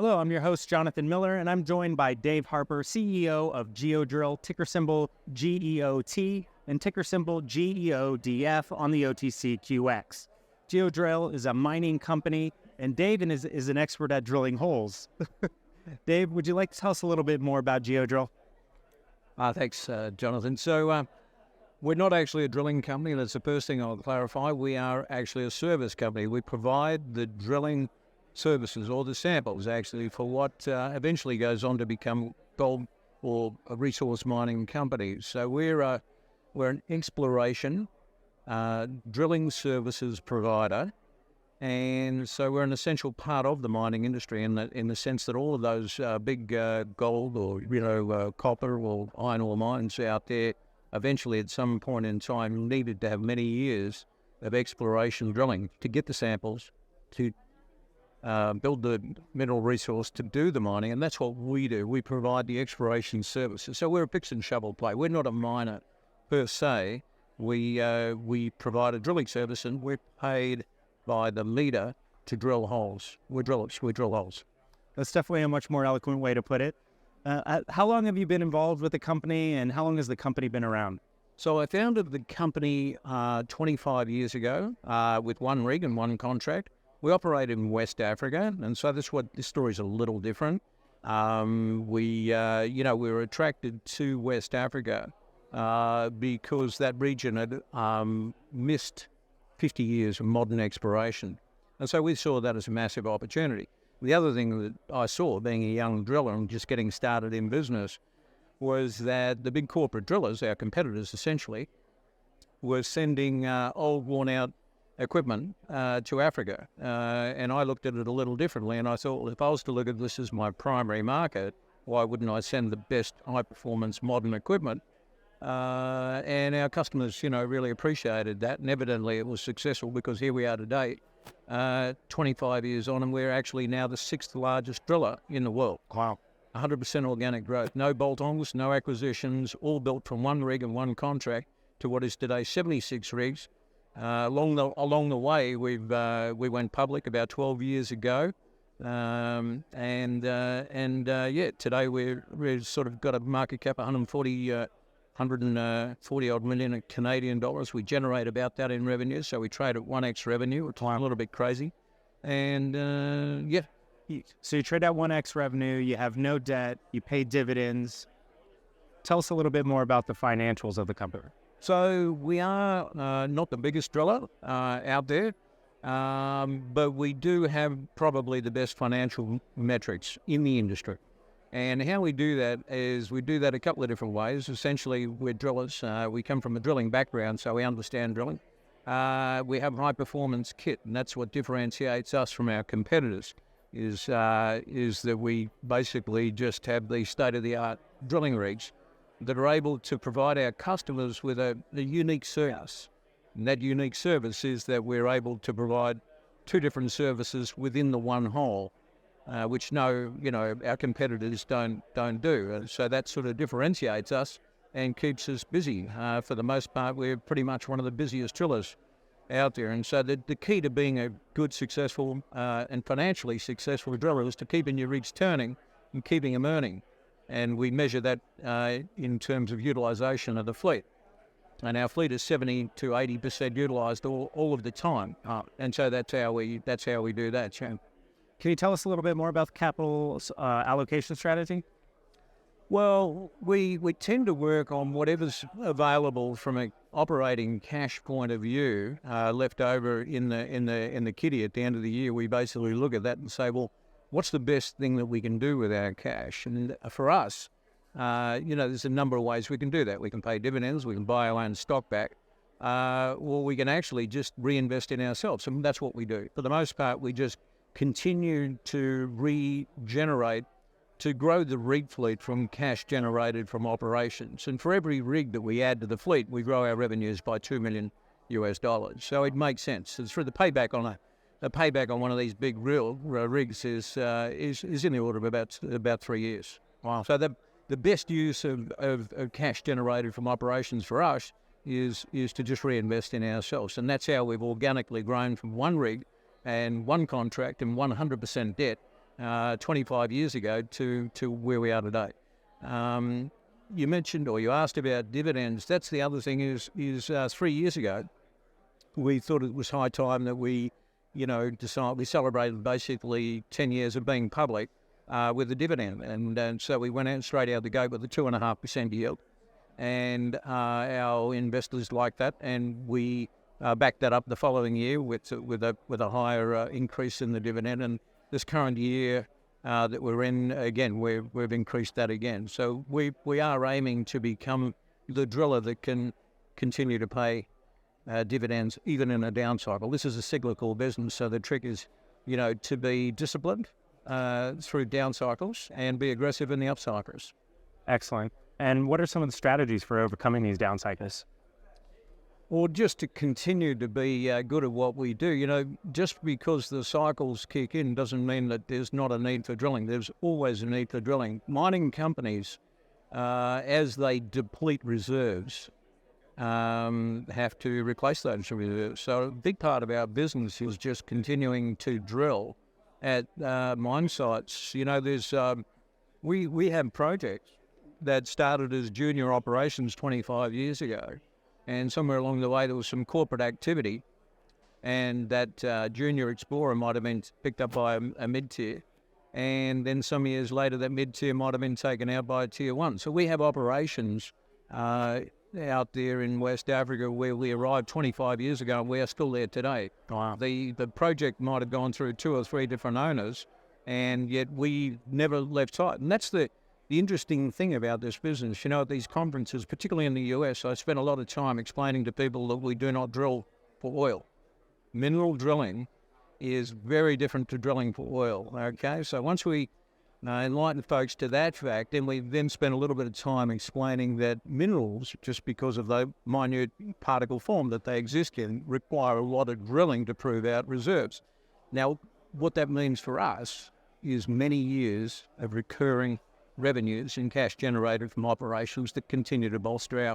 Hello, I'm your host, Jonathan Miller, and I'm joined by Dave Harper, CEO of Geodrill, ticker symbol GEOT, and ticker symbol GEODF on the OTCQX. Geodrill is a mining company, and Dave is an expert at drilling holes. Dave, would you like to tell us a little bit more about Geodrill? Thanks, Jonathan. So we're not actually a drilling company. That's the first thing I'll clarify. We are actually a service company. We provide the drilling services or the samples actually for what eventually goes on to become gold or a resource mining company. So we're an exploration drilling services provider, and so we're an essential part of the mining industry in the sense that all of those big gold or copper or iron ore mines out there eventually at some point in time needed to have many years of exploration drilling to get the samples to build the mineral resource to do the mining, and that's what we do. We provide the exploration services. So we're a picks and shovel play. We're not a miner per se. We provide a drilling service, and we're paid by the leader to drill holes. We drill holes. That's definitely a much more eloquent way to put it. How long have you been involved with the company, and how long has the company been around? So I founded the company 25 years ago with one rig and one contract. We operate in West Africa, and so this story is a little different. We were attracted to West Africa because that region had missed 50 years of modern exploration, and so we saw that as a massive opportunity. The other thing that I saw, being a young driller and just getting started in business, was that the big corporate drillers, our competitors essentially, were sending old, worn-out equipment to Africa. And I looked at it a little differently, and I thought, well, if I was to look at this as my primary market, why wouldn't I send the best high-performance modern equipment? And our customers, really appreciated that, and evidently it was successful because here we are today, 25 years on, and we're actually now the 6th largest driller in the world. Wow. 100% organic growth, no bolt-ons, no acquisitions, all built from one rig and one contract to what is today 76 rigs. Along the way, we went public about 12 years ago, today we've sort of got a market cap of 140 odd million Canadian dollars. We generate about that in revenue, so we trade at 1x revenue. We're a little bit crazy, and So you trade at 1x revenue, you have no debt, you pay dividends. Tell us a little bit more about the financials of the company. So we are not the biggest driller out there, but we do have probably the best financial metrics in the industry. And how we do that is we do that a couple of different ways. Essentially, we're drillers. We come from a drilling background, so we understand drilling. We have high-performance kit, and that's what differentiates us from our competitors, is that we basically just have these state-of-the-art drilling rigs that are able to provide our customers with a unique service. And that unique service is that we're able to provide two different services within the one hole, which our competitors don't do. And so that sort of differentiates us and keeps us busy. For the most part, we're pretty much one of the busiest drillers out there. And so the key to being a good, successful and financially successful driller is to keeping your rigs turning and keeping them earning. And we measure that in terms of utilisation of the fleet. And our fleet is 70 to 80% utilised all of the time. And so that's how we do that. Can you tell us a little bit more about the capital allocation strategy? Well, we tend to work on whatever's available from an operating cash point of view, left over in the kitty at the end of the year. We basically look at that and say, well, what's the best thing that we can do with our cash? And for us, there's a number of ways we can do that. We can pay dividends, we can buy our own stock back, or we can actually just reinvest in ourselves. And that's what we do. For the most part, we just continue to regenerate, to grow the rig fleet from cash generated from operations. And for every rig that we add to the fleet, we grow our revenues by $2 million. So it makes sense. It's for the payback on a payback on one of these big rigs is in the order of about 3 years. Wow. So the best use of cash generated from operations for us is to just reinvest in ourselves. And that's how we've organically grown from one rig and one contract and 100% debt 25 years ago to where we are today. You mentioned, or you asked about dividends. That's the other thing is 3 years ago, we thought it was high time that we celebrated basically 10 years of being public with a dividend. And so we went out straight out the gate with a 2.5% yield. And our investors liked that. And we backed that up the following year with a higher increase in the dividend. And this current year that we're in, again, we've increased that again. So we are aiming to become the driller that can continue to pay dividends even in a down cycle. This is a cyclical business, so the trick is, to be disciplined through down cycles and be aggressive in the up cycles. Excellent. And what are some of the strategies for overcoming these down cycles? Or just to continue to be good at what we do. Just because the cycles kick in doesn't mean that there's not a need for drilling. There's always a need for drilling. Mining companies, as they deplete reserves, have to replace those reserves. So a big part of our business is just continuing to drill at mine sites. We have projects that started as junior operations 25 years ago. And somewhere along the way, there was some corporate activity, and that junior explorer might have been picked up by a mid-tier. And then some years later, that mid-tier might have been taken out by a tier one. So we have operations out there in West Africa where we arrived 25 years ago, and we are still there today. Wow. The project might have gone through 2 or 3 different owners, and yet we never left sight. And that's the interesting thing about this business. At these conferences, particularly in the US, I spend a lot of time explaining to people that we do not drill for oil. Mineral drilling is very different to drilling for oil, okay? So once we enlighten folks to that fact, then we then spend a little bit of time explaining that minerals, just because of the minute particle form that they exist in, require a lot of drilling to prove out reserves. Now, what that means for us is many years of recurring revenues and cash generated from operations that continue to bolster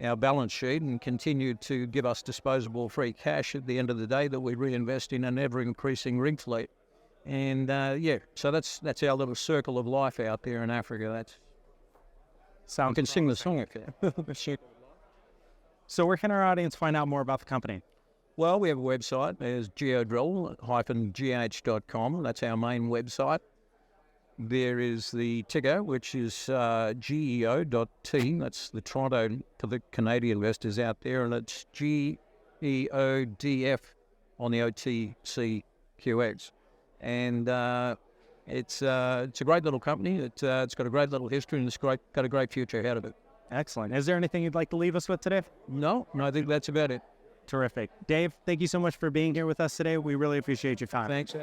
our balance sheet and continue to give us disposable free cash at the end of the day that we reinvest in an ever-increasing rig fleet. And so that's our little circle of life out there in Africa. I can sing the song if you. So where can our audience find out more about the company? Well, we have a website. There's geodrill-gh.com. That's our main website. There is the ticker, which is GEO.T. That's the Toronto to the Canadian investors out there, and it's GEODF on the OTCQX. And it's a great little company. It's got a great little history, and it's got a great future ahead of it. Excellent. Is there anything you'd like to leave us with today? No, I think that's about it. Terrific. Dave, thank you so much for being here with us today. We really appreciate your time. Thanks.